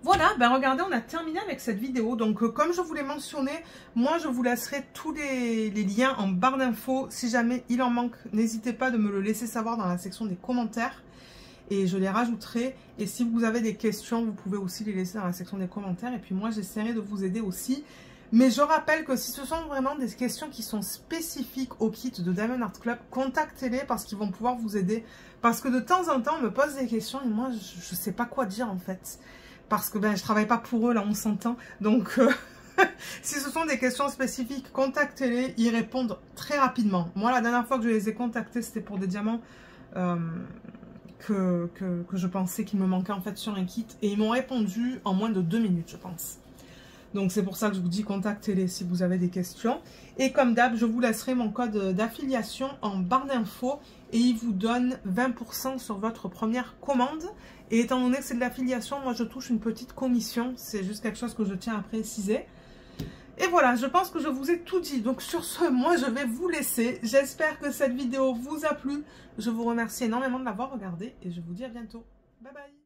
Voilà, ben regardez, on a terminé avec cette vidéo. Donc, comme je vous l'ai mentionné, moi, je vous laisserai tous les liens en barre d'infos. Si jamais il en manque, n'hésitez pas de me le laisser savoir dans la section des commentaires. Et je les rajouterai. Et si vous avez des questions, vous pouvez aussi les laisser dans la section des commentaires. Et puis moi, j'essaierai de vous aider aussi. Mais je rappelle que si ce sont vraiment des questions qui sont spécifiques au kit de Diamond Art Club, contactez-les parce qu'ils vont pouvoir vous aider. Parce que de temps en temps, on me pose des questions et moi, je ne sais pas quoi dire en fait. Parce que ben, je ne travaille pas pour eux, là, on s'entend. Donc, si ce sont des questions spécifiques, contactez-les. Ils répondent très rapidement. Moi, la dernière fois que je les ai contactés, c'était pour des diamants que je pensais qu'il me manquait en fait sur un kit. Et ils m'ont répondu en moins de 2 minutes, je pense. Donc c'est pour ça que je vous dis contactez-les si vous avez des questions. Et comme d'hab, je vous laisserai mon code d'affiliation en barre d'infos et il vous donne 20% sur votre première commande. Et étant donné que c'est de l'affiliation, moi je touche une petite commission. C'est juste quelque chose que je tiens à préciser. Et voilà, je pense que je vous ai tout dit. Donc sur ce, moi je vais vous laisser. J'espère que cette vidéo vous a plu. Je vous remercie énormément de l'avoir regardée et je vous dis à bientôt. Bye bye.